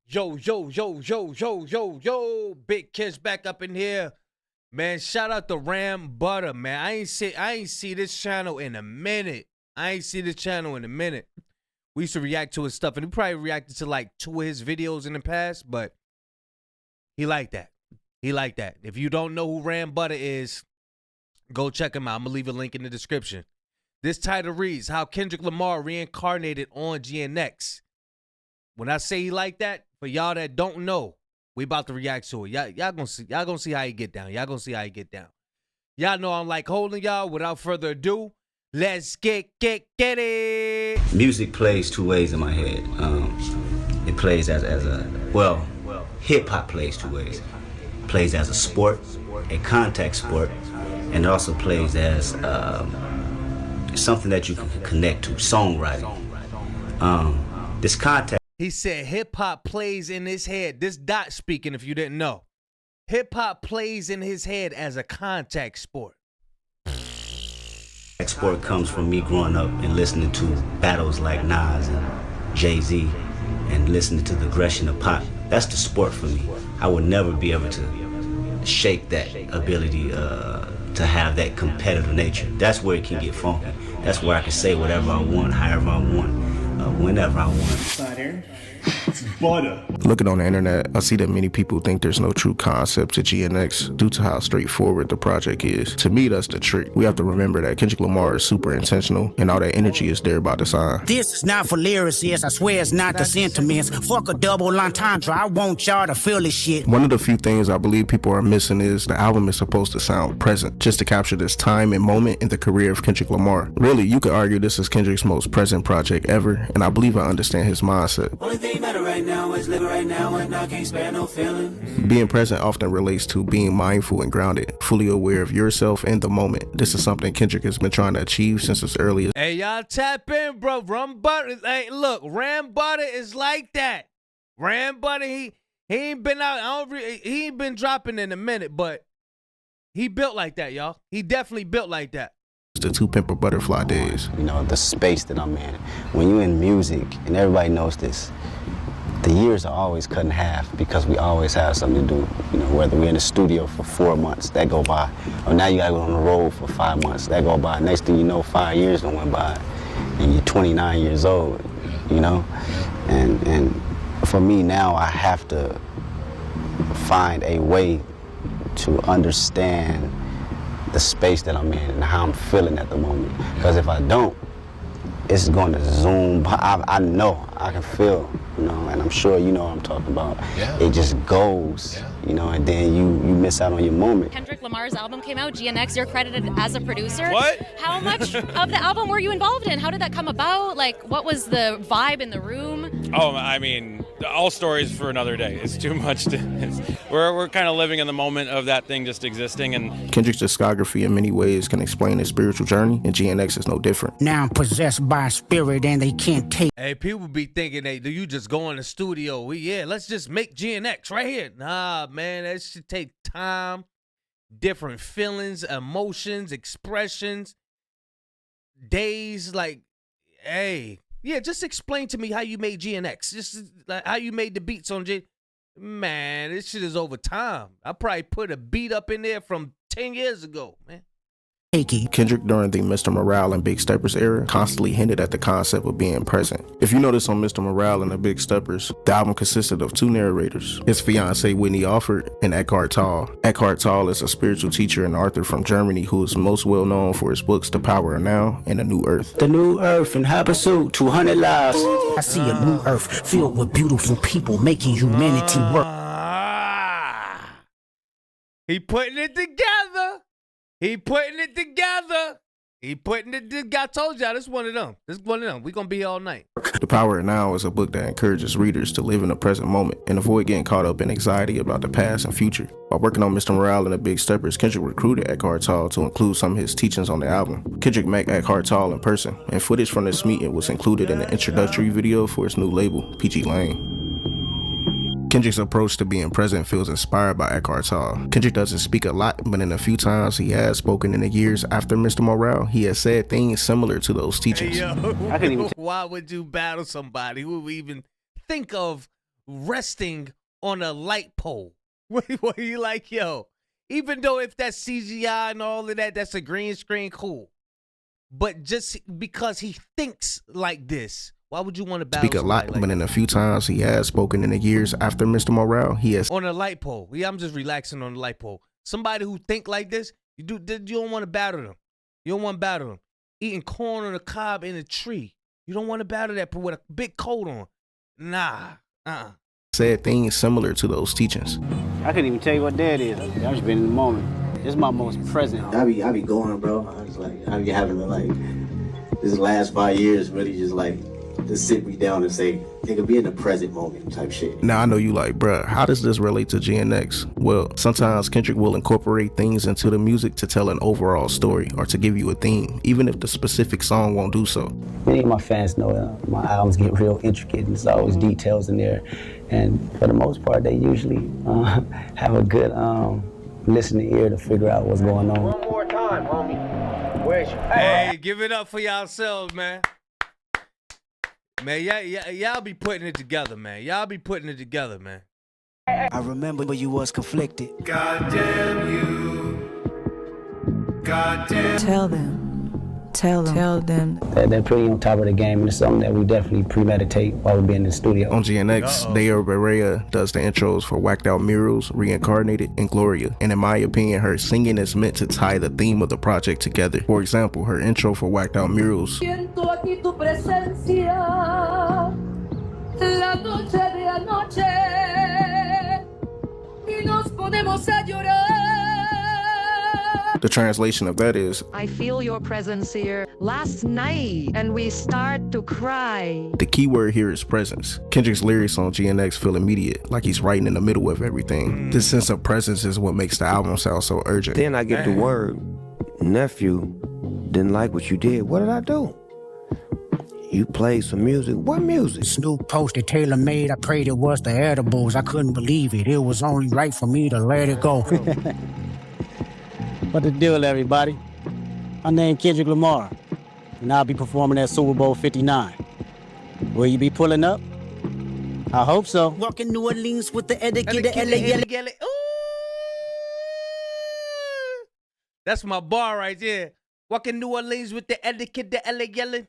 Yo, yo, yo, yo, yo, yo, yo. Big Kids back up in here. Man, shout out to Ram Butter, man. I ain't see this channel in a minute. We used to react to his stuff, and we probably reacted to like 2 of his videos in the past, but he like that. If you don't know who Ram Butter is, go check him out. I'm gonna leave a link in the description. This title reads, How Kendrick Lamar Reincarnated on GNX. When I say he like that, for y'all that don't know, we about to react to it. Y'all gonna see how he get down. Y'all know I'm like holding y'all. Without further ado, let's get it. Music plays 2 ways in my head. It plays as a hip hop plays 2 ways. It plays as a sport, a contact sport, and it also plays as something that you can connect to, songwriting. This contact. He said hip hop plays in his head. This Dot speaking, if you didn't know. Hip hop plays in his head as a contact sport. Sport comes from me growing up and listening to battles like Nas and Jay-Z and listening to the aggression of Pac. That's the sport for me. I would never be able to shake that ability to have that competitive nature. That's where it can get funky. That's where I can say whatever I want, however I want. Whenever I want. Butter. It's butter. Looking on the internet, I see that many people think there's no true concept to GNX due to how straightforward the project is. To me, that's the trick. We have to remember that Kendrick Lamar is super intentional, and all that energy is there by design. This is not for lyricists, I swear it's not the sentiments. Fuck a double entendre, I want y'all to feel this shit. One of the few things I believe people are missing is the album is supposed to sound present, just to capture this time and moment in the career of Kendrick Lamar. Really, you could argue this is Kendrick's most present project ever, and I believe I understand his mindset. Only thing matter right now is living right now, and I can't spare no feelings. Being present often relates to being mindful and grounded, fully aware of yourself and the moment. This is something Kendrick has been trying to achieve since his earliest. Hey, y'all tap in, bro. Ram Butter. Hey, look, Ram Butter is like that. Ram Butter, he ain't been out. He ain't been dropping in a minute, but he built like that, y'all. He definitely built like that. The 2 Pimper Butterfly days. You know, the space that I'm in. When you're in music, and everybody knows this, the years are always cut in half because we always have something to do. You know, whether we're in the studio for 4 months, that go by. Or now you gotta go on the road for 5 months, that go by. Next thing you know, 5 years done went by. And you're 29 years old, you know? And for me now, I have to find a way to understand the space that I'm in and how I'm feeling at the moment. Because if I don't, it's going to zoom. I know, I can feel, you know, and I'm sure you know what I'm talking about. Yeah. It just goes, you know, and then you miss out on your moment. Kendrick Lamar's album came out, GNX, you're credited as a producer. What? How much of the album were you involved in? How did that come about? Like, what was the vibe in the room? Oh, I mean, all stories for another day. It's too much we're kind of living in the moment of that thing just existing. And Kendrick's discography in many ways can explain his spiritual journey, and GNX is no different. Now I'm possessed by a spirit and they can't take. Hey, people be thinking, hey, do you just go in the studio? Let's just make GNX right here. Nah, man, that should take time, different feelings, emotions, expressions, days. Like, hey, yeah, just explain to me how you made GNX. Just like how you made the beats on G. Man, this shit is over time. I probably put a beat up in there from 10 years ago, man. Kendrick during the Mr. Morale and Big Steppers era constantly hinted at the concept of being present. If you notice on Mr. Morale and the Big Steppers, the album consisted of 2 narrators, his fiancée Whitney Alford and Eckhart Tolle. Eckhart Tolle is a spiritual teacher and author from Germany who is most well known for his books The Power of Now and The New Earth. The New Earth in high pursuit, 200 lives. I see a new earth filled with beautiful people making humanity work. He putting it together. I told y'all, this one of them. We gonna be here all night. The Power of Now is a book that encourages readers to live in the present moment and avoid getting caught up in anxiety about the past and future. While working on Mr. Morale and the Big Steppers, Kendrick recruited Eckhart Tolle to include some of his teachings on the album. Kendrick met Eckhart Tolle in person, and footage from this meeting was included in the introductory video for his new label, PG Lane. Kendrick's approach to being present feels inspired by Eckhart Tolle. Kendrick doesn't speak a lot, but in a few times he has spoken in the years after Mr. Morale, he has said things similar to those teachings. Hey, why would you battle somebody who would even think of resting on a light pole. Where you like, yo, even though if that's CGI and all of that, that's a green screen, cool. But just because he thinks like this, why would you want to battle Speak a lot, somebody like but in a few times he has spoken in the years after Mr. Morale, he has on a light pole? Yeah, I'm just relaxing on the light pole. Somebody who think like this, you don't want to battle them. You don't want to battle them. Eating corn on a cob in a tree. You don't want to battle that with a big coat on. Nah. said things similar to those teachings. I couldn't even tell you what day it is. I've just been in the moment. This is my most present. I be going, bro. I be having to this last 5 years really just sit me down and say, nigga, be in the present moment type shit. Now I know you like, bruh, how does this relate to GNX? Well, sometimes Kendrick will incorporate things into the music to tell an overall story or to give you a theme, even if the specific song won't do so. Many of my fans know my albums get real intricate and there's always details in there. And for the most part, they usually have a good listening ear to figure out what's going on. One more time, homie. Where's your... Hey, give it up for yourselves, man. Man, y'all be putting it together, man. Y'all be putting it together, man. I remember you was conflicted. Goddamn you. Goddamn. Tell them. They're pretty on top of the game, and it's something that we definitely premeditate while we're being in the studio. On GNX, Deo Berea does the intros for Whacked Out Murals, Reincarnated, and Gloria. And in my opinion, her singing is meant to tie the theme of the project together. For example, her intro for Whacked Out Murals. Siento aquí tu presencia, la noche de anoche, y nos ponemos a llorar. The translation of that is, I feel your presence here last night, and we start to cry. the key word here is presence. Kendrick's lyrics on GNX feel immediate, like he's right in the middle of everything. This sense of presence is what makes the album sound so urgent. Then I get the word, nephew, didn't like what you did. What did I do? You played some music. What music? Snoop posted tailor made. I prayed it was the edibles. I couldn't believe it. It was only right for me to let it go. What the deal, everybody? My name Kendrick Lamar, and I'll be performing at Super Bowl 59. Will you be pulling up? I hope so. Walking New Orleans with the etiquette, Ooh. That's my bar right there. Walking New Orleans with the etiquette, the LA yelling.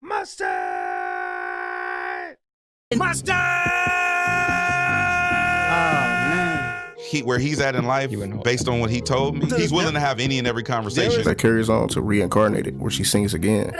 Mustard! Where he's at in life, based on what he told me, he's willing to have any and every conversation. That carries on to Reincarnated, where she sings again.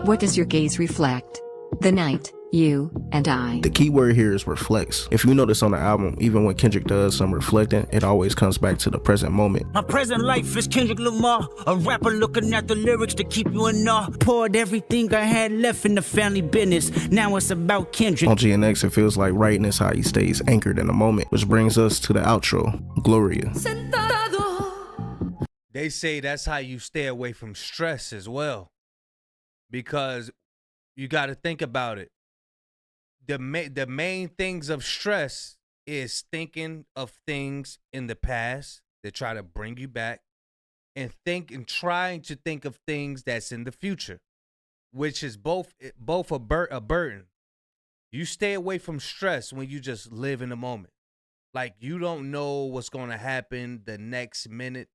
What does your gaze reflect? The night, you, and I. The key word here is reflects. If you notice on the album, even when Kendrick does some reflecting, it always comes back to the present moment. My present life is Kendrick Lamar, a rapper looking at the lyrics to keep you in awe. Poured everything I had left in the family business. Now it's about Kendrick. On GNX, it feels like writing is how he stays anchored in the moment, which brings us to the outro, Gloria. They say that's how you stay away from stress as well. Because you got to think about it. The main things of stress is thinking of things in the past that try to bring you back, and trying to think of things that's in the future, which is both a burden. You stay away from stress when you just live in the moment. Like, you don't know what's going to happen the next minute,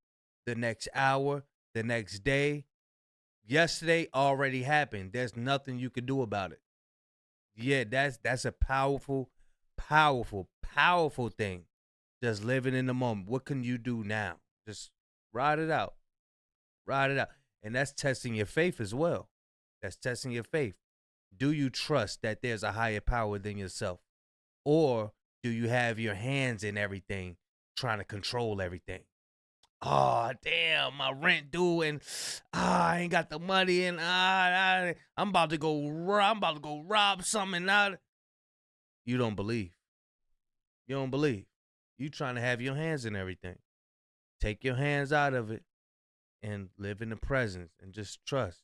the next hour, the next day. Yesterday already happened. There's nothing you can do about it. Yeah, that's a powerful, powerful, powerful thing. Just living in the moment. What can you do now? Just ride it out. Ride it out. And that's testing your faith as well. That's testing your faith. Do you trust that there's a higher power than yourself? Or do you have your hands in everything, trying to control everything? Oh, damn, my rent due, and I ain't got the money, and I'm about to go rob something. You don't believe. You don't believe. You trying to have your hands in everything. Take your hands out of it and live in the present and just trust.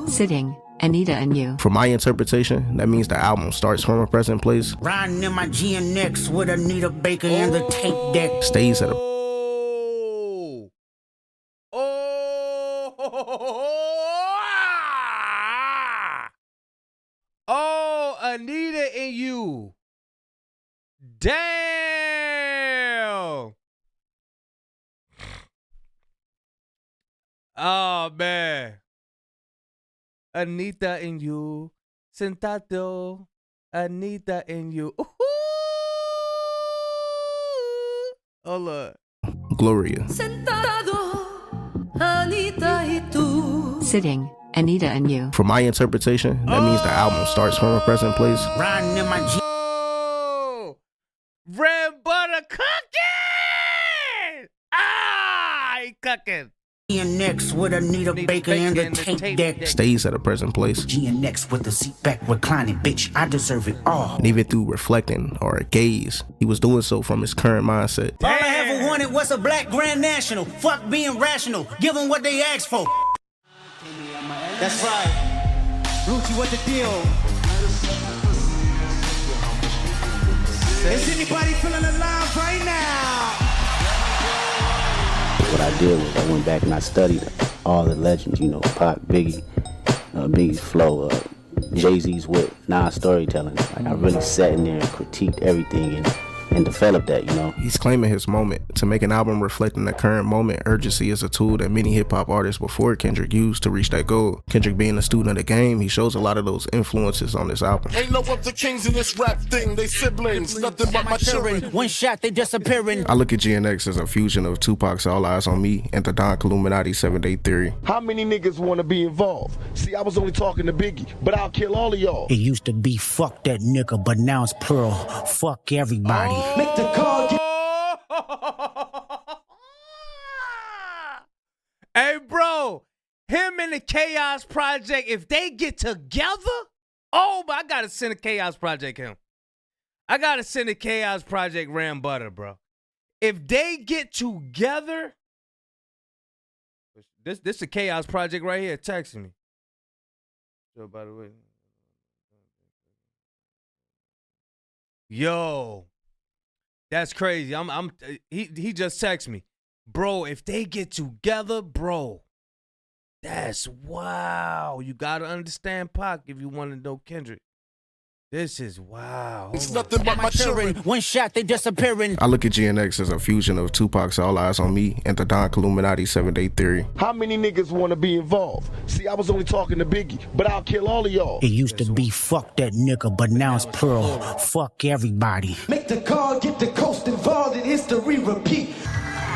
Sitting, Anita and you. For my interpretation, that means the album starts from a present place, Riding in my GNX with Anita Baker and the tape deck. stays at a Oh, Anita and you. Damn. Oh, man. Anita and you. Sentado. Anita and you. Ooh. Hold up. Gloria. Sentado, Anita y tú. Sitting, Anita and you. For my interpretation, that means the album starts from a present place. Riding in my G. Oh, red butter cooking. Ah, he cooking. GNX with Anita Baker and the tape deck. Stays at a present place. GNX with the seat back reclining, bitch. I deserve it all. And even through reflecting or a gaze, he was doing so from his current mindset. All I ever wanted was a black Grand National. Fuck being rational. Give them what they asked for. That's right. Ruchi, what the deal? Is anybody feeling alive right now? What I did was I went back and I studied all the legends, you know, Pac, Biggie, Biggie's flow, Jay-Z's wit, Nas storytelling. Like I really sat in there and critiqued everything and developed that, you know. He's claiming his moment. To make an album reflecting the current moment, urgency is a tool that many hip-hop artists before Kendrick used to reach that goal. Kendrick being a student of the game, he shows a lot of those influences on this album. Ain't no other kings in this rap thing, they siblings, nothing but my children. One shot, they disappearing. I look at GNX as a fusion of Tupac's All Eyes on Me and the Don Illuminati 7-Day Theory. How many niggas want to be involved? See, I was only talking to Biggie, but I'll kill all of y'all. It used to be fuck that nigga, but now it's Pearl. Fuck everybody. Make the call. Hey, bro, him and the Chaos Project, if they get together, oh, I gotta send a Chaos Project him. I gotta send a Chaos Project Ram Butter, bro. If they get together, this a Chaos Project right here texting me. So, by the way, yo, that's crazy. He just texted me. Bro, if they get together, bro, that's wow. You gotta understand Pac if you want to know Kendrick. This is wow. It's nothing but my children. One shot, they disappearing. I look at GNX as a fusion of Tupac's All Eyes on Me and the Don Illuminati 7-Day Theory. How many niggas want to be involved? See, I was only talking to Biggie, but I'll kill all of y'all. It used to be fuck that nigga, but now it's Pearl. Fuck everybody. Make the call, get the coast involved, and history repeat.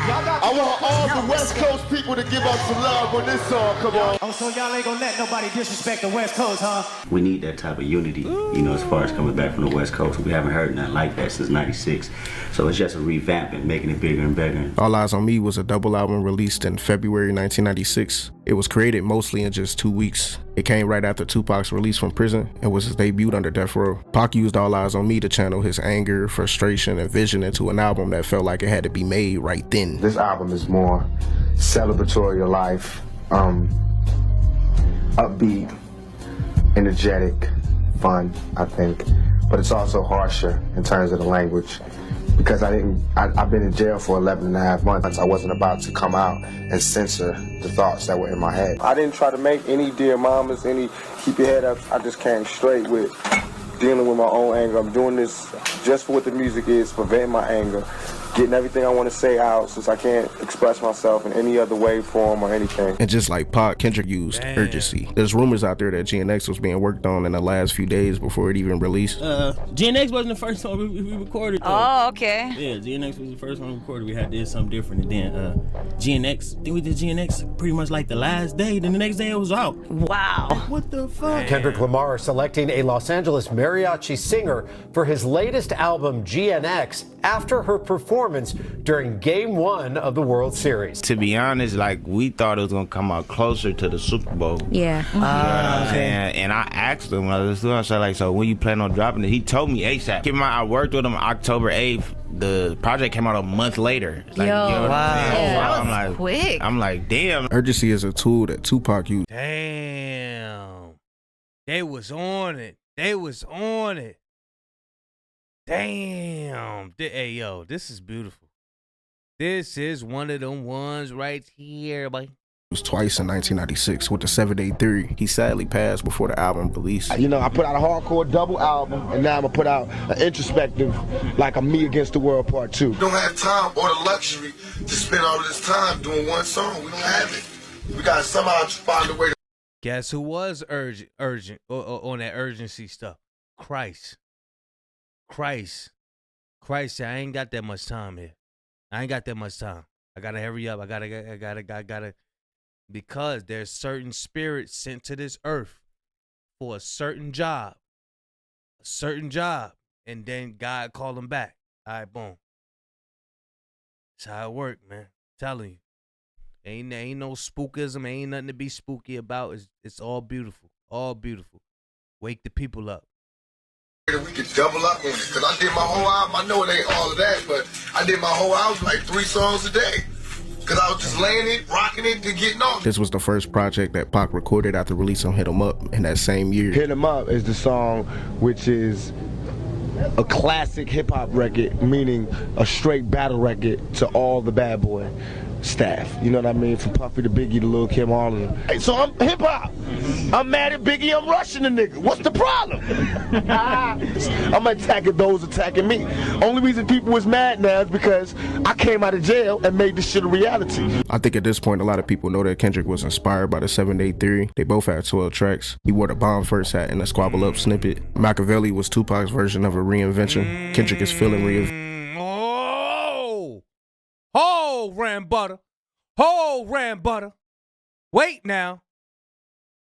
I want all the West Coast people to give us some love on this song, come on. Oh, so y'all ain't gonna let nobody disrespect the West Coast, huh? We need that type of unity, you know, as far as coming back from the West Coast. We haven't heard nothing like that since '96. So it's just a revamping, making it bigger and better. All Eyes on Me was a double album released in February 1996. It was created mostly in just 2 weeks. It came right after Tupac's release from prison and was his debut under death row. Pac used All Eyes on Me to channel his anger, frustration, and vision into an album that felt like it had to be made right then. This album is more celebratory of life, upbeat, energetic, fun, I think. But it's also harsher in terms of the language because I've been in jail for 11 and a half months. I wasn't about to come out and censor the thoughts that were in my head. I didn't try to make any Dear Mamas, any keep your head up. I just came straight with dealing with my own anger. I'm doing this just for what the music is, for venting my anger, getting everything I want to say out since I can't express myself in any other way, form, or anything. And just like Pac, Kendrick used urgency. There's rumors out there that GNX was being worked on in the last few days before it even released. GNX wasn't the first song we recorded. Oh, okay. Yeah, GNX was the first one we recorded. We had to do something different. And then GNX, I think we did GNX pretty much like the last day. Then the next day it was out. Wow. What the fuck? Kendrick Lamar selecting a Los Angeles mariachi singer for his latest album, GNX, after her performance during Game 1 of the World Series. To be honest, like, we thought it was gonna come out closer to the Super Bowl. Yeah. You know what I'm saying? And I asked him, I said, like, so when you plan on dropping it? He told me ASAP. Keep in mind, I worked with him October 8th. The project came out a month later. Like, Yo, you know what I'm saying? that was I'm like, quick. I'm like, damn. Urgency is a tool that Tupac used. Damn. They was on it. They was on it. Damn. Hey, yo, this is beautiful. This is one of them ones right here, boy. was twice in 1996 with the 7-Day Theory. He sadly passed before the album released. You know, I put out a hardcore double album, and now I'm gonna put out an introspective, like a Me Against the World Part 2. We don't have time or the luxury to spend all of this time doing one song. We don't have it. We gotta somehow find a way to. Guess who was urgent on that urgency stuff? Christ. I ain't got that much time here. I ain't got that much time. I gotta hurry up. I gotta. Because there's certain spirits sent to this earth for a certain job, and then God called them back. All right, boom. That's how it work, man. I'm telling you. Ain't no spookism. Ain't nothing to be spooky about. It's all beautiful. All beautiful. Wake the people up. We could double up on it. Because I did my whole album. I know it ain't all of that, but I did my whole album like 3 songs a day. Because I was just laying it, rocking it, and getting off. This was the first project that Pac recorded after releasing Hit 'Em Up in that same year. Hit 'Em Up is the song which is a classic hip-hop record, meaning a straight battle record to all the Bad Boy staff. You know what I mean? From Puffy to Biggie to Lil Kim, all of them. Hey, so I'm hip-hop. I'm mad at Biggie, I'm rushing the nigga. What's the problem? I'm attacking those attacking me. Only reason people was mad now is because I came out of jail and made this shit a reality. I think at this point, a lot of people know that Kendrick was inspired by the 7-Day Theory. They both had 12 tracks. He wore the Bomb First hat in the Squabble Up snippet. Machiavelli was Tupac's version of a reinvention. Kendrick is feeling Oh, Ram Butter. Oh, Ram Butter. Wait now.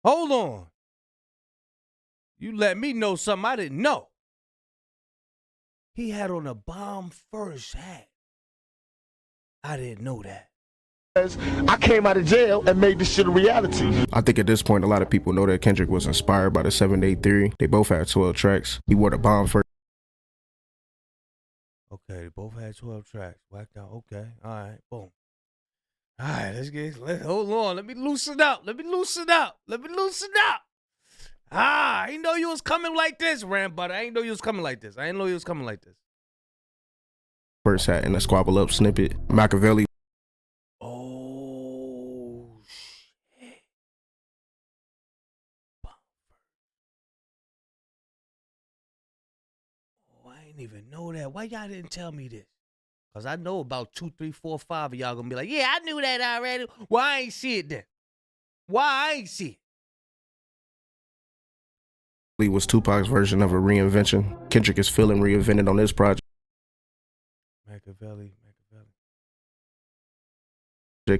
Hold on. You let me know something I didn't know. He had on a Bomb First hat. I didn't know that. I came out of jail and made this shit a reality. I think at this point, a lot of people know that Kendrick was inspired by the 7-Day Theory. They both had 12 tracks. He wore the Bomb First. Okay, they both had 12 tracks. Whacked out. Okay. All right. Boom. All right, hold on. Let me loosen up. I ain't know you was coming like this, Ram Butter. I ain't know you was coming like this. First hat in the Squabble Up snippet. Machiavelli. Oh, shit. Oh, I ain't even know that. Why y'all didn't tell me this? Because I know about 2, 3, 4, 5 of y'all going to be like, yeah, I knew that already. Why I ain't see it then? Was Tupac's version of a reinvention. Kendrick is feeling reinvented on this project. Machiavelli.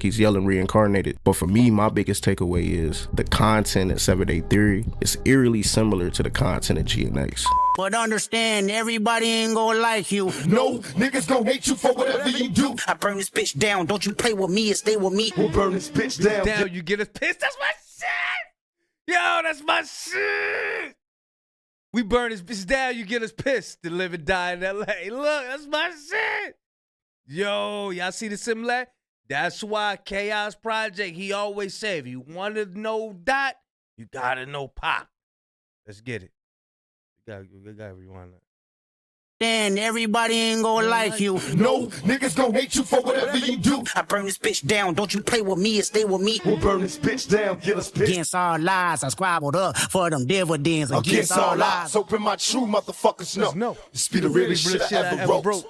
He's yelling Reincarnated. But for me, my biggest takeaway is the content in 7-Day Theory is eerily similar to the content of GNX. But understand, everybody ain't gonna like you. No, niggas gon' hate you for whatever you do. I burn this bitch down. Don't you play with me and stay with me. We'll burn this bitch down. You get us pissed. That's my shit. Yo, that's my shit. We burn this bitch down. You get us pissed. To live and die in L.A. Look, that's my shit. Yo, y'all see the similar? That's why Chaos Project, he always say, if you want to know Dot, you got to know Pop. Let's get it. You got to rewind that. Then everybody ain't gonna like you. No, niggas gon' hate you for whatever you do. I burn this bitch down. Don't you play with me and stay with me. We'll burn this bitch down. Get us pissed. Against all lies, I squabbled up for them dividends. Against all lies, open my true motherfuckers know. This be the realest shit I ever wrote.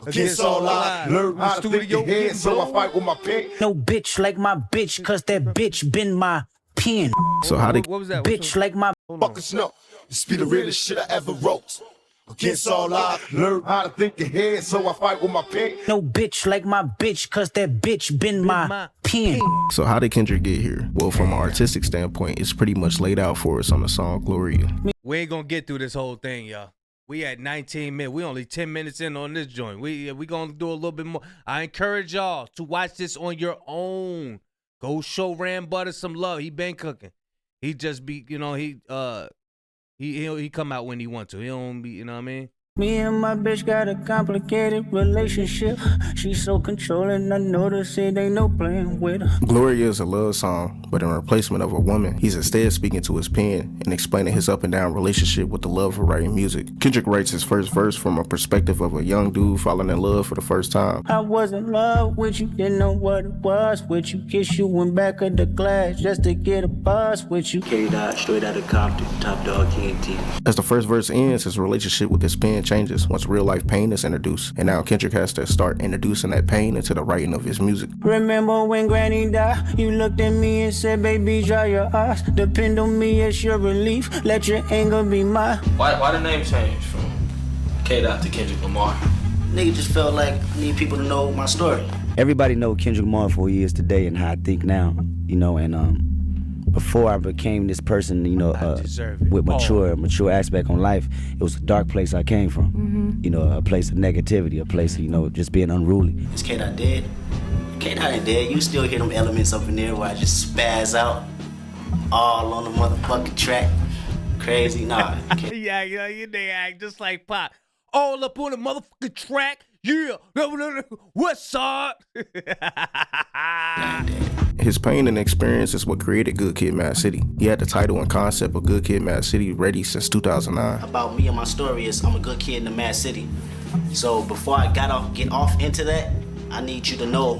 Against all lies, learn how to think your head, so I fight with my pen. No bitch like my bitch, cause that bitch been my pen. So how did what was that? Bitch like my fuckers know. This be the realest shit I ever wrote. Against all odds, learn how to think ahead, so I fight with my pen. No bitch like my bitch, cause that bitch been my pen. So how did Kendrick get here? Well, from an artistic standpoint, it's pretty much laid out for us on the song Gloria. We ain't gonna get through this whole thing, y'all. We at 19 minutes. We only 10 minutes in on this joint. We gonna do a little bit more. I encourage y'all to watch this on your own. Go show Ram Butter some love. He been cooking. He just be, he come out when he want to. He don't be, you know what I mean? Me and my bitch got a complicated relationship. She's so controlling, I notice it ain't no playing with her. Gloria is a love song, but in replacement of a woman, he's instead speaking to his pen and explaining his up and down relationship with the love of writing music. Kendrick writes his first verse from a perspective of a young dude falling in love for the first time. I was in love with you, didn't know what it was with you. Kiss you in back of the glass just to get a buzz with you. K-Dot, straight out of Compton, top dog TNT. As the first verse ends, his relationship with his pen changes once real life pain is introduced, and now Kendrick has to start introducing that pain into the writing of his music. Remember when Granny died, you looked at me and said, baby, dry your eyes. Depend on me, it's your relief, let your anger be mine. Why the name change from K-Dot to Kendrick Lamar? Nigga just felt like I need people to know my story. Everybody know Kendrick Lamar for who he is today and how I think now, you know, and before I became this person, you know, with mature aspect on life, it was a dark place I came from. Mm-hmm. You know, a place of negativity, a place of, you know, just being unruly. Is K-Dot dead? K-Dot ain't dead. You still hear them elements up in there where I just spaz out all on the motherfucking track. Crazy, nah. Yeah, you they act just like Pop. All up on the motherfucking track. Yeah, what's up? His pain and experience is what created Good Kid, Mad City. He had the title and concept of Good Kid, Mad City ready since 2009. About me and my story is I'm a good kid in the Mad City. So before I get off into that, I need you to know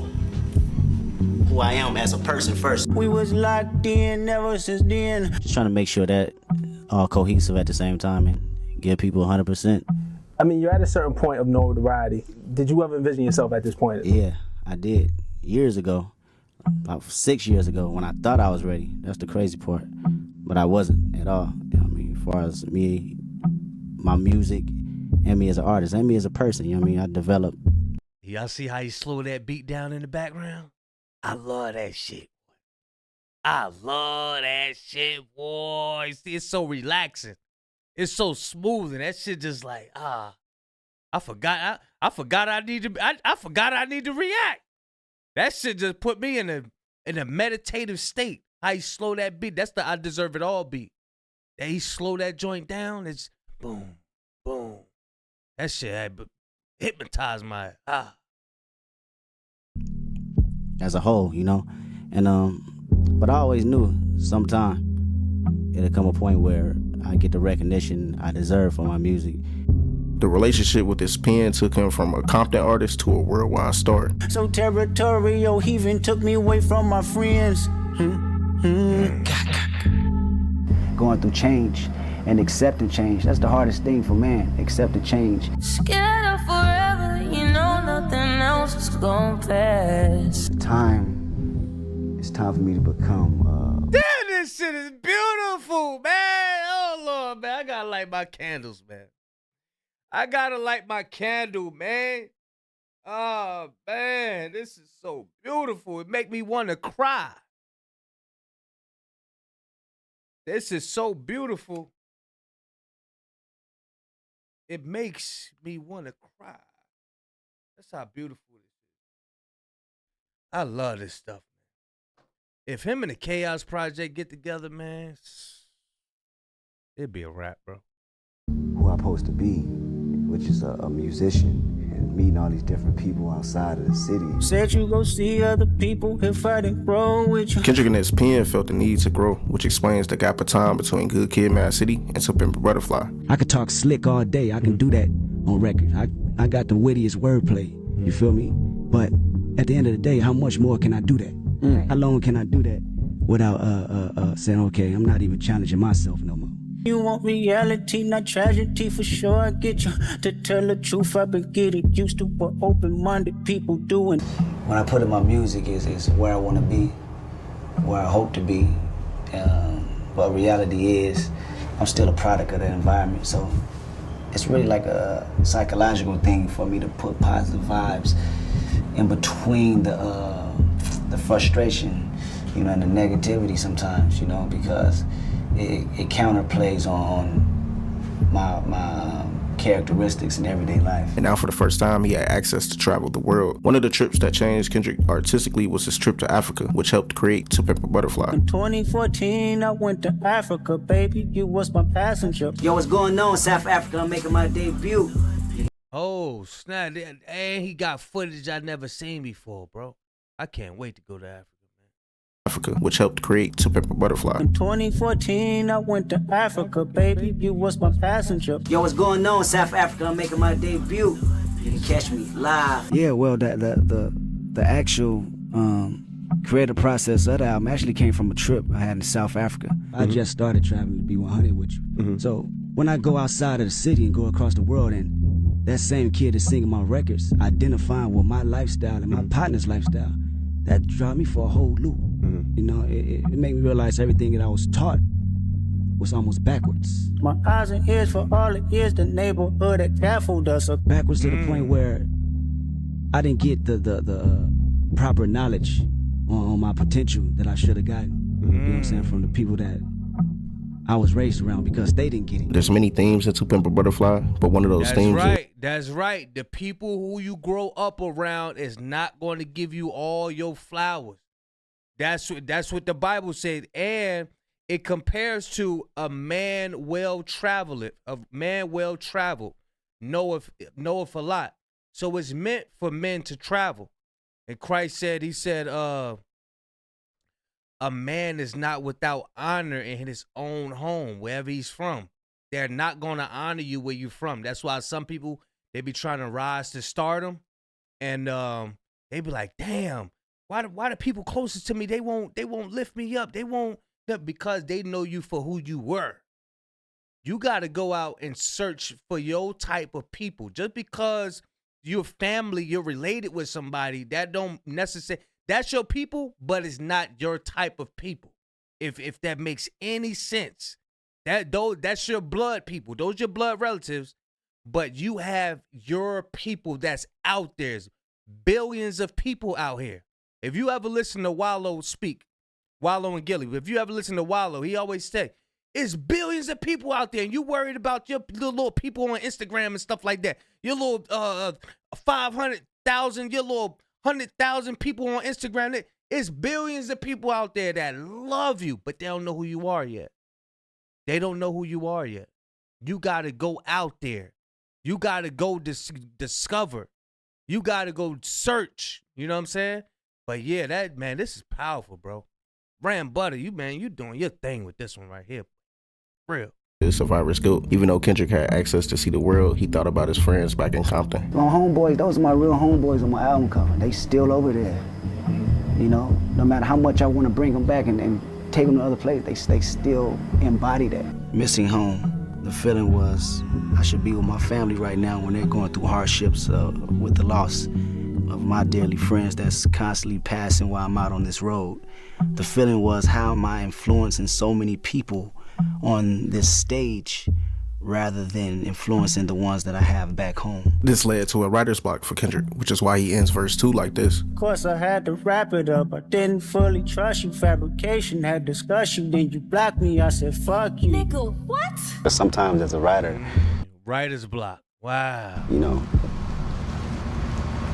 who I am as a person first. We was locked in ever since then. Just trying to make sure that all cohesive at the same time and give people 100%. I mean, you're at a certain point of notoriety. Did you ever envision yourself at this point? Yeah, I did. Years ago. About 6 years ago when I thought I was ready. That's the crazy part. But I wasn't at all. You know what I mean? As far as me, my music, and me as an artist, and me as a person, you know what I mean? I developed. Y'all see how you slow that beat down in the background? I love that shit. I love that shit, boy. See, it's so relaxing. It's so smooth, and that shit just like, I forgot I need to react. That shit just put me in a meditative state. How he slow that beat. That's the I Deserve It All beat. That he slow that joint down. It's boom, boom. That shit had hypnotized my As a whole, you know, and but I always knew sometime it'll come a point where I get the recognition I deserve for my music. The relationship with his pen took him from a Compton artist to a worldwide star. So territorial, he even took me away from my friends. Going through change and accepting change, that's the hardest thing for man, accepting change. Scared of forever, you know nothing else is gonna pass. It's time for me to become Damn, this shit is beautiful, man. Oh Lord, man. I gotta light my candles, man. I gotta light my candle, man. Oh, man, this is so beautiful. It make me want to cry. This is so beautiful. It makes me want to cry. That's how beautiful it is. I love this stuff, man. If him and the Chaos Project get together, man, it'd be a wrap, bro. Who I'm supposed to be, which is a musician, and meeting all these different people outside of the city. Said you go see other people if I didn't grow with you. Kendrick and his pen felt the need to grow, which explains the gap of time between Good Kid, Mad City and To Pimp a Butterfly. I could talk slick all day. I can do that on record. I got the wittiest wordplay. You feel me? But at the end of the day, how much more can I do that? How long can I do that without saying, okay, I'm not even challenging myself no more? You want reality, not tragedy, for sure. I get you. To tell the truth, I've been getting used to what open-minded people doing. What I put in my music is where I want to be, where I hope to be. But reality is, I'm still a product of the environment. So it's really like a psychological thing for me to put positive vibes in between the frustration, you know, and the negativity sometimes, you know, because it counterplays on my characteristics in everyday life. And now for the first time, he had access to travel the world. One of the trips that changed Kendrick artistically was his trip to Africa, which helped create To Pimp a Butterfly. In 2014, I went to Africa, baby. You was my passenger. Yo, what's going on, South Africa? I'm making my debut. Oh, snap. And he got footage I never seen before, bro. I can't wait to go to Africa. Which helped create To Pimp a Butterfly. In 2014, I went to Africa, baby. You was my passenger. Yo, what's going on, South Africa? I'm making my debut. You can catch me live. Yeah, well, the actual creative process of the album actually came from a trip I had in South Africa. I just started traveling to be 100 with you. So when I go outside of the city and go across the world, and that same kid is singing my records, identifying with my lifestyle and my partner's lifestyle, that drive me for a whole loop. You know, it made me realize everything that I was taught was almost backwards. My eyes and ears for all the years the neighborhood that scaffolded us. Backwards to the point where I didn't get the proper knowledge on my potential that I should have gotten. You know what I'm saying? From the people that I was raised around, because they didn't get it. There's many themes in To Pimp a Butterfly, but one of those themes. That's right. The people who you grow up around is not going to give you all your flowers. That's what the Bible said, and it compares to a man well traveled. A man well traveled knoweth a lot. So it's meant for men to travel. And Christ said, he said, a man is not without honor in his own home, wherever he's from. They're not going to honor you where you're from. That's why some people, they be trying to rise to stardom, and they be like, damn, why the people closest to me, they won't lift me up. They won't, because they know you for who you were. You got to go out and search for your type of people. Just because you're family, you're related with somebody, that don't necessarily, that's your people, but it's not your type of people. If that makes any sense. That's your blood people. Those your blood relatives, but you have your people that's out there. Billions of people out here. If you ever listen to Wallow speak, Wallow and Gilly, if you ever listen to Wallow, he always say, it's billions of people out there, and you worried about your little people on Instagram and stuff like that. Your little 500,000, your little 100,000 people on Instagram. It's billions of people out there that love you, but they don't know who you are yet. They don't know who you are yet. You got to go out there. You got to go discover. You got to go search. You know what I'm saying? But yeah, this is powerful, bro. Ram Butter, you doing your thing with this one right here. Real. It's survivor's guilt. Even though Kendrick had access to see the world, he thought about his friends back in Compton. My homeboys, those are my real homeboys on my album cover. They still over there. You know, no matter how much I want to bring them back and take them to other places, they still embody that. Missing home, the feeling was I should be with my family right now when they're going through hardships with the loss of my dearly friends that's constantly passing while I'm out on this road. The feeling was, how am I influencing so many people on this stage rather than influencing the ones that I have back home? This led to a writer's block for Kendrick, which is why he ends verse 2 like this. Of course, I had to wrap it up. I didn't fully trust you. Fabrication had discussion. Then you blocked me. I said, fuck you. Nigga, what? But sometimes as a writer, writer's block. Wow. You know,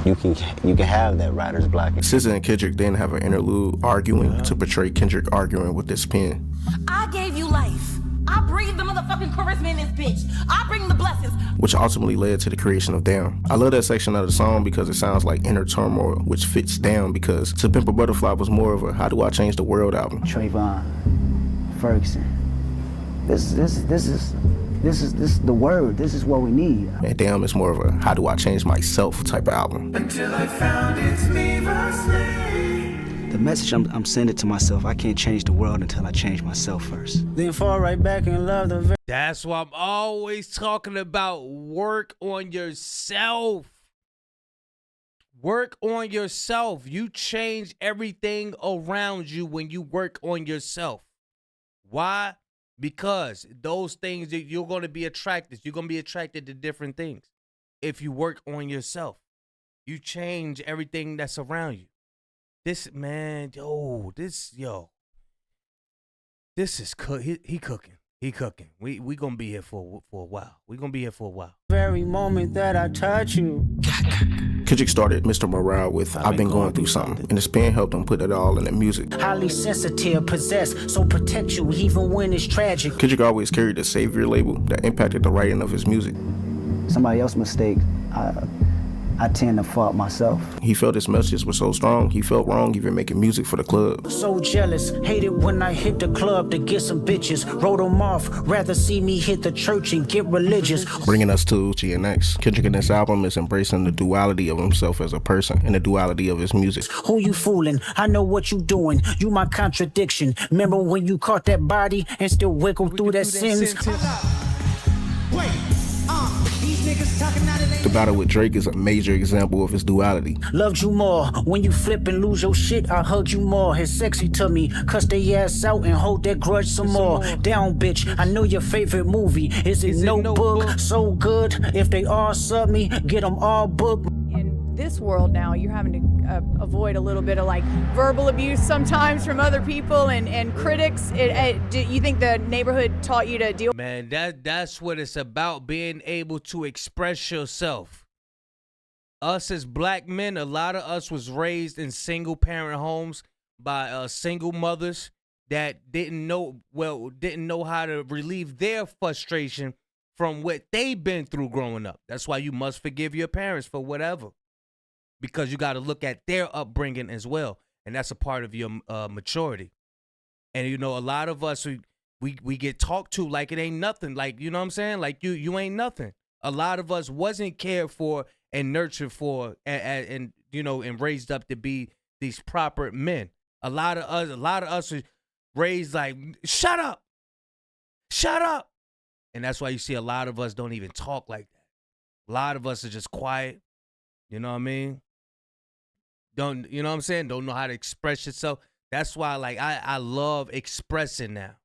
you can have that writer's block. SZA and Kendrick then have an interlude arguing to portray Kendrick arguing with this pen. I gave you life. I breathed the motherfucking charisma in this bitch. I bring the blessings. Which ultimately led to the creation of Damn. I love that section of the song because it sounds like inner turmoil, which fits Damn because To Pimp a Butterfly was more of a how do I change the world album. Trayvon, Ferguson. This is the word. This is what we need. And Damn is more of a how do I change myself type of album. Until I found it's me versus me. The message I'm sending to myself, I can't change the world until I change myself first. Then fall right back in love the That's why I'm always talking about work on yourself. Work on yourself. You change everything around you when you work on yourself. Why? Because those things that you're going to be attracted. You're going to be attracted to different things. If you work on yourself, you change everything that's around you. This man, this is he cooking. He cooking. We gonna be here for a while. We gonna be here for a while. Very moment that I touch you. Kendrick started Mr. Morale with I've been going through something, and his pen helped him put it all in the music. Highly sensitive, possessed, so protect you even when it's tragic. Kendrick always carried a savior label that impacted the writing of his music. Somebody else's mistake, I tend to fault myself. He felt his messages were so strong, he felt wrong even making music for the club. So jealous, hated when I hit the club to get some bitches. Wrote them off, rather see me hit the church and get religious. Bringing us to GNX. Kendrick in this album is embracing the duality of himself as a person and the duality of his music. Who you fooling? I know what you doing. You my contradiction. Remember when you caught that body and still wiggle through that sentence? Wait, these niggas talking out of The battle with Drake is a major example of his duality. Loved you more. When you flip and lose your shit, I hug you more. It's sexy to me. Cuss they ass out and hold that grudge some more. Down, bitch. I know your favorite movie. Is it Notebook? So good. If they all sub me, get them all booked. In this world now, you're having to avoid a little bit of like verbal abuse sometimes from other people and critics. Do you think the neighborhood taught you to deal? Man, that's what it's about, being able to express yourself. Us as black men, a lot of us was raised in single parent homes by single mothers that didn't know how to relieve their frustration from what they've been through growing up. That's why you must forgive your parents for whatever, because you got to look at their upbringing as well, and that's a part of your maturity. And you know, a lot of us we get talked to like it ain't nothing. Like, you know what I'm saying? Like you ain't nothing. A lot of us wasn't cared for and nurtured for, and you know, and raised up to be these proper men. A lot of us are raised like, shut up, and that's why you see a lot of us don't even talk like that. A lot of us are just quiet. You know what I mean? Don't, you know what I'm saying? Don't know how to express yourself. That's why, like, I love expressing now.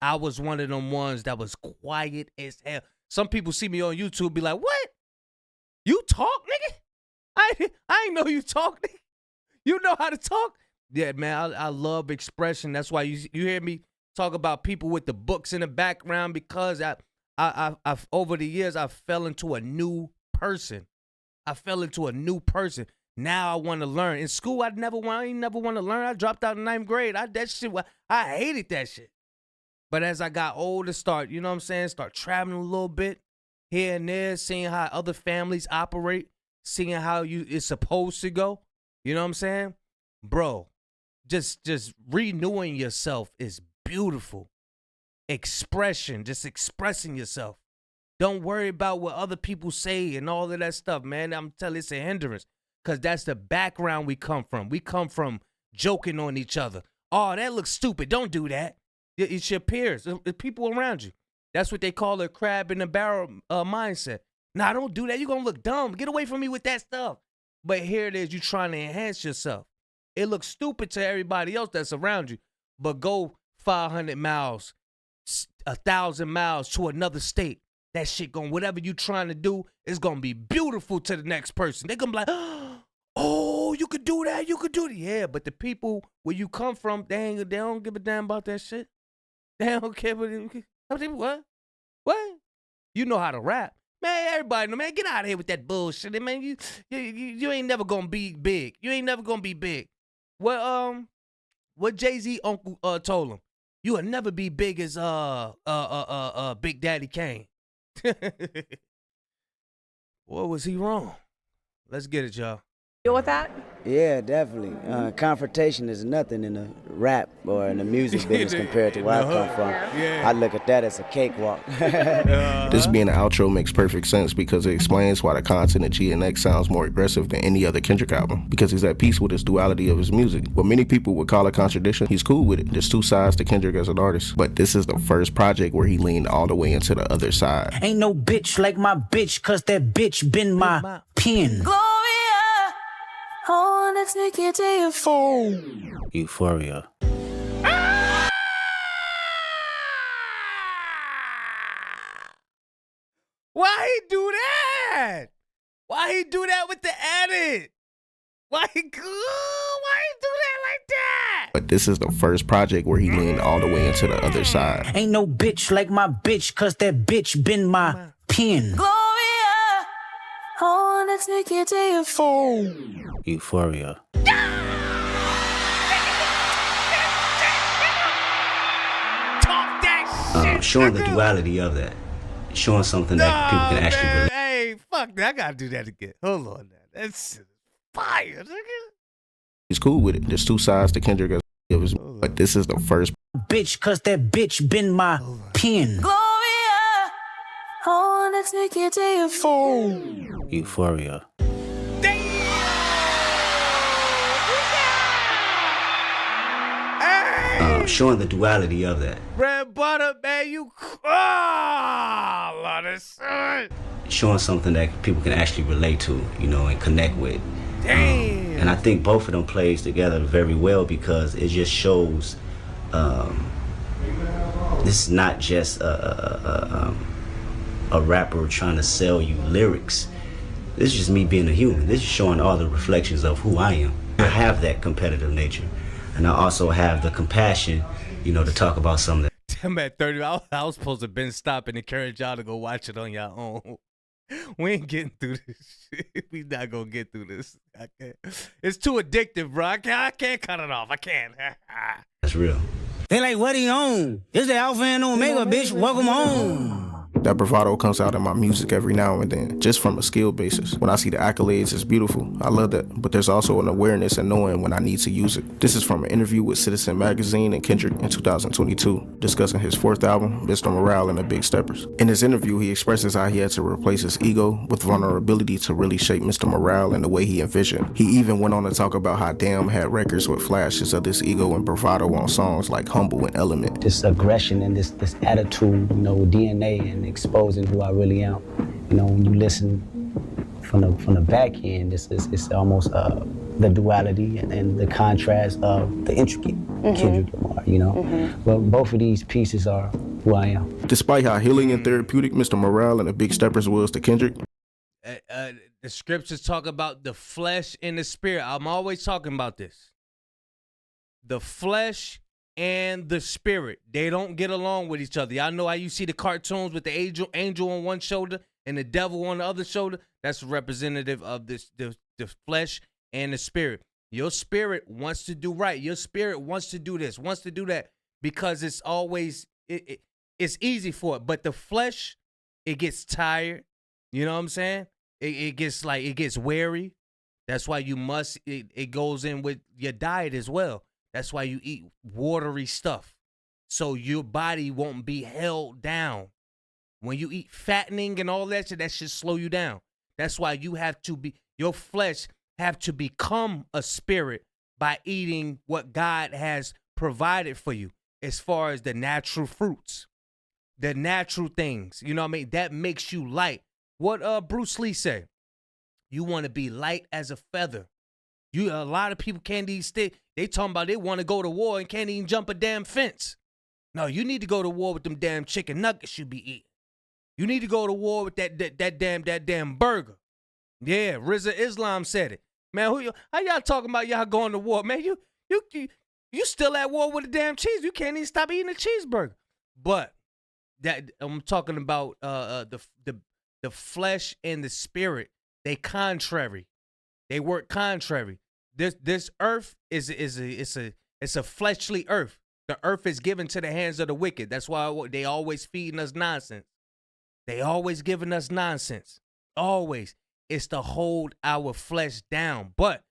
I was one of them ones that was quiet as hell. Some people see me on YouTube be like, what? You talk, nigga? I ain't know you talk, nigga. You know how to talk? Yeah, man, I love expression. That's why you hear me talk about people with the books in the background, because I over the years, I fell into a new person. Now I want to learn. In school, I ain't never want to learn. I dropped out in 9th grade. I hated that shit. But as I got older, start traveling a little bit here and there, seeing how other families operate, seeing how it's supposed to go. You know what I'm saying? Bro, just renewing yourself is beautiful. Expression, just expressing yourself. Don't worry about what other people say and all of that stuff, man. I'm telling you, it's a hindrance, because that's the background we come from. We come from joking on each other. Oh, that looks stupid. Don't do that. It's your peers, the people around you. That's what they call a crab in the barrel mindset. Nah, don't do that. You're going to look dumb. Get away from me with that stuff. But here it is. You trying to enhance yourself. It looks stupid to everybody else that's around you. But go 500 miles, 1,000 miles to another state. That shit whatever you trying to do is going to be beautiful to the next person. They're going to be like, oh, you could do that. You could do that. Yeah, but the people where you come from, they don't give a damn about that shit. They don't care. What? You know how to rap. Man, everybody know, man, get out of here with that bullshit. Man, you ain't never going to be big. You ain't never going to be big. What Jay-Z uncle told him? You will never be big as Big Daddy Kane. What was he wrong? Let's get it, y'all. Deal with that? Yeah, definitely. Confrontation is nothing in the rap or in the music business compared to where I come from. Yeah. I look at that as a cakewalk. This being an outro makes perfect sense, because it explains why the content of GNX sounds more aggressive than any other Kendrick album, because he's at peace with his duality of his music. What many people would call a contradiction, he's cool with it. There's two sides to Kendrick as an artist, but this is the first project where he leaned all the way into the other side. Ain't no bitch like my bitch, cause that bitch been my pen. I wanna take you to your phone. Euphoria. Why he do that? Why he do that with the edit? Why he do that like that? But this is the first project where he leaned all the way into the other side. Ain't no bitch like my bitch, cause that bitch been my pen. Gloria, I wanna take you to your phone. Euphoria. Showing the duality of that. Showing something that people can actually relate. Hey, fuck that. I gotta do that again. Hold on. That's fire, nigga. He's cool with it. There's two sides to Kendrick. But this is the first. Bitch, cause that bitch been my pen. Gloria, I wanna take you to your phone. Euphoria. Showing the duality of that. Red butter, man, you. Ah, love this shit. Showing something that people can actually relate to, you know, and connect with. Damn. And I think both of them plays together very well because it just shows this is not just a rapper trying to sell you lyrics. This is just me being a human. This is showing all the reflections of who I am. I have that competitive nature. And I also have the compassion, you know, to talk about something. I'm at 30. I was supposed to been stop and encourage y'all to go watch it on your own. We ain't getting through this shit. We not gonna get through this. I can't. It's too addictive, bro. I can't cut it off. I can't. That's real. They like, what he on? It's the Alpha and Omega, bitch. Welcome home. That bravado comes out in my music every now and then, just from a skill basis. When I see the accolades, it's beautiful. I love that. But there's also an awareness and knowing when I need to use it. This is from an interview with Citizen Magazine and Kendrick in 2022, discussing his fourth album, Mr. Morale and the Big Steppers. In this interview, he expresses how he had to replace his ego with vulnerability to really shape Mr. Morale in the way he envisioned. He even went on to talk about how Damn had records with flashes of this ego and bravado on songs like Humble and Element. This aggression and this attitude, you know, DNA and exposing who I really am. You know, when you listen from the back end, it's almost the duality and the contrast of the intricate Kendrick Lamar, you know. But both of these pieces are who I am. Despite how healing and therapeutic Mr. Morale and the Big Steppers was to Kendrick, the scriptures talk about the flesh and the spirit. I'm always talking about this. The flesh and the spirit, they don't get along with each other. Y'all know how you see the cartoons with the angel on one shoulder and the devil on the other shoulder? That's representative of the flesh and the spirit. Your spirit wants to do right. Your spirit wants to do this, wants to do that, because it's always, it's easy for it. But the flesh, it gets tired. You know what I'm saying? It gets weary. That's why you must, it goes in with your diet as well. That's why you eat watery stuff, so your body won't be held down. When you eat fattening and all that shit, that should slow you down. That's why you have to be, your flesh have to become a spirit by eating what God has provided for you as far as the natural fruits, the natural things. You know what I mean? That makes you light. What Bruce Lee said, you want to be light as a feather. A lot of people can't even stay. They talking about they want to go to war and can't even jump a damn fence. No, you need to go to war with them damn chicken nuggets you be eating. You need to go to war with that damn burger. Yeah, Rizza Islam said it. Man, how y'all talking about y'all going to war? Man, you still at war with the damn cheese. You can't even stop eating a cheeseburger. But that I'm talking about the flesh and the spirit. They contrary. They work contrary. This earth is a fleshly earth. The earth is given to the hands of the wicked. That's why they always feeding us nonsense. They always giving us nonsense. Always. It's to hold our flesh down. But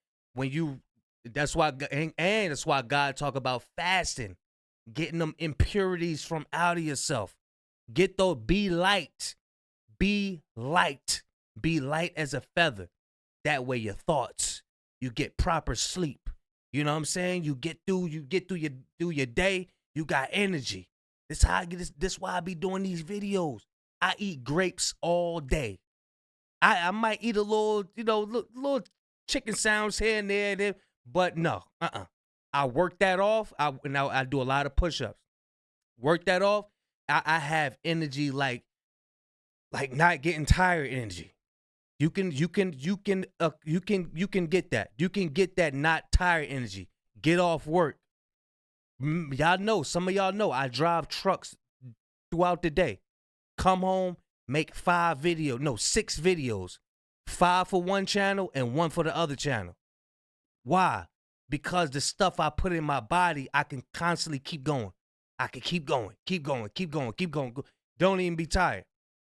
that's why God talk about fasting, getting them impurities from out of yourself. Get those. Be light. Be light. Be light as a feather. That way your thoughts, you get proper sleep. You know what I'm saying? You get through your day, you got energy. This how I get this. This why I be doing these videos. I eat grapes all day. I might eat a little, little chicken sounds here and there, but no, I work that off. I do a lot of push-ups. Work that off. I have energy like not getting tired energy. You can get that. You can get that not tired energy. Get off work. Y'all know, some of y'all know, I drive trucks throughout the day. Come home, make 6 videos. 5 for one channel and 1 for the other channel. Why? Because the stuff I put in my body, I can constantly keep going. I can keep going. Don't even be tired.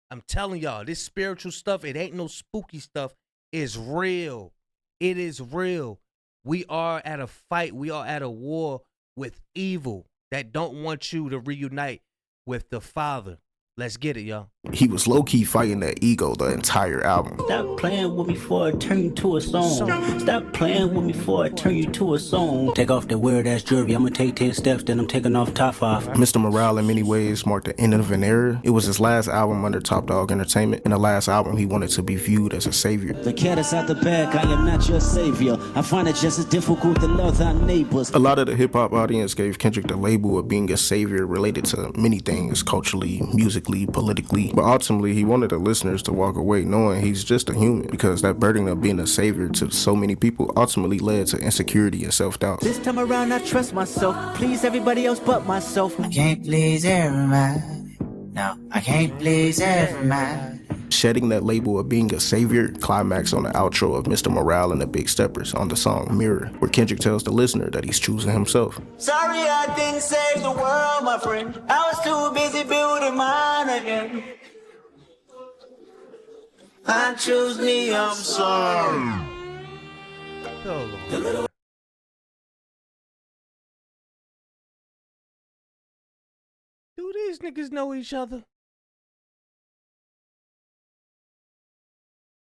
I'm telling y'all, this spiritual stuff, it ain't no spooky stuff. It's real. It is real. We are at a fight. We are at a war with evil that don't want you to reunite with the Father. Let's get it, y'all. He was low-key fighting that ego the entire album. Stop playing with me before I turn you to a song. Stop playing with me before I turn you to a song. Take off that weird ass jewelry. I'm gonna take 10 steps, then I'm taking off top 5. Mr. Morale in many ways marked the end of an era. It was his last album under Top Dog Entertainment, and the last album he wanted to be viewed as a savior. The cat is out the bag, I am not your savior. I find it just as difficult to love thy neighbors. A lot of the hip-hop audience gave Kendrick the label of being a savior related to many things, culturally, musically, politically. But ultimately, he wanted the listeners to walk away knowing he's just a human, because that burden of being a savior to so many people ultimately led to insecurity and self-doubt. This time around I trust myself, please everybody else but myself. I can't please everybody. No, I can't please everybody. Shedding that label of being a savior climaxed on the outro of Mr. Morale and the Big Steppers on the song Mirror, where Kendrick tells the listener that he's choosing himself. Sorry I didn't save the world, my friend. I was too busy building mine again. I chose me, I'm sorry. Do these niggas know each other?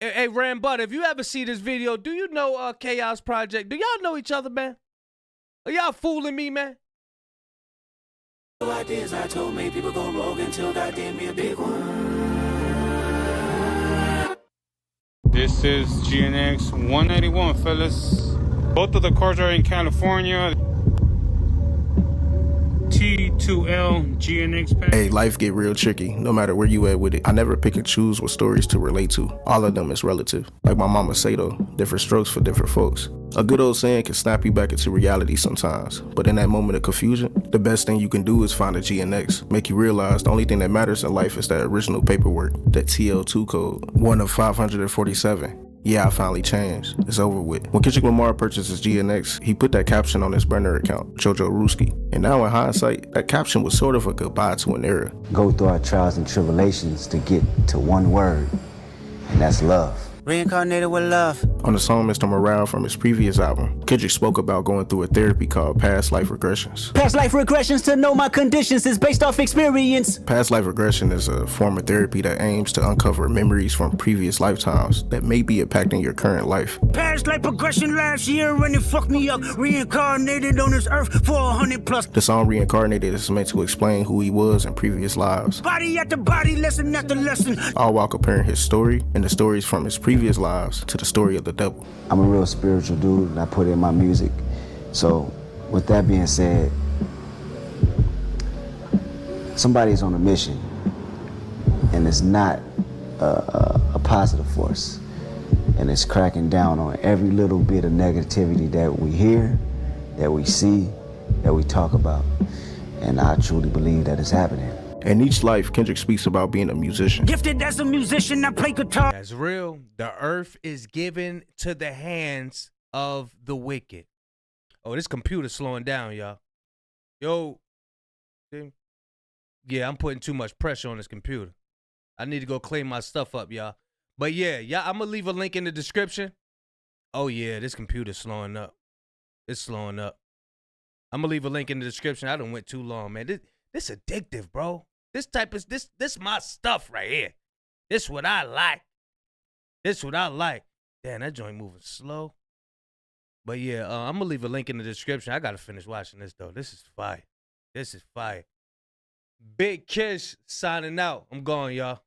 Hey, Ram Butter, if you ever see this video, do you know Chaos Project? Do y'all know each other, man? Are y'all fooling me, man? Ideas I told me people go rogue until God gave me a big one. This is GNX 181, fellas. Both of the cars are in California. T2L GNX pack. Hey, life get real tricky, no matter where you at with it. I never pick and choose what stories to relate to. All of them is relative. Like my mama say though, different strokes for different folks. A good old saying can snap you back into reality sometimes, but in that moment of confusion, the best thing you can do is find a GNX. Make you realize the only thing that matters in life is that original paperwork, that TL2 code, one of 547. Yeah, I finally changed. It's over with. When Kendrick Lamar purchased his GNX, he put that caption on his burner account, Jojo Ruski. And now in hindsight, that caption was sort of a goodbye to an era. Go through our trials and tribulations to get to one word, and that's love. Reincarnated with love. On the song Mr. Morale from his previous album, Kendrick spoke about going through a therapy called past life regressions. Past life regressions to know my conditions is based off experience. Past life regression is a form of therapy that aims to uncover memories from previous lifetimes that may be impacting your current life. Past life progression last year when it fucked me up. Reincarnated on this earth for 100 plus. The song Reincarnated is meant to explain who he was in previous lives. Body after body, lesson after lesson. All while comparing his story and the stories from his previous lives to the story of the devil. I'm a real spiritual dude, and I put it in my music. So, with that being said, somebody's on a mission, and it's not a positive force, and it's cracking down on every little bit of negativity that we hear, that we see, that we talk about, and I truly believe that it's happening. In each life, Kendrick speaks about being a musician. Gifted as a musician, I play guitar. That's real. The earth is given to the hands of the wicked. Oh, this computer's slowing down, y'all. Yo. Yeah, I'm putting too much pressure on this computer. I need to go clean my stuff up, y'all. But yeah, I'm going to leave a link in the description. Oh, yeah, this computer's slowing up. It's slowing up. I'm going to leave a link in the description. I done went too long, man. This addictive, bro. This my stuff right here. This what I like. Damn, that joint moving slow. But yeah, I'm gonna leave a link in the description. I gotta finish watching this though. This is fire. Big Kish signing out. I'm going, y'all.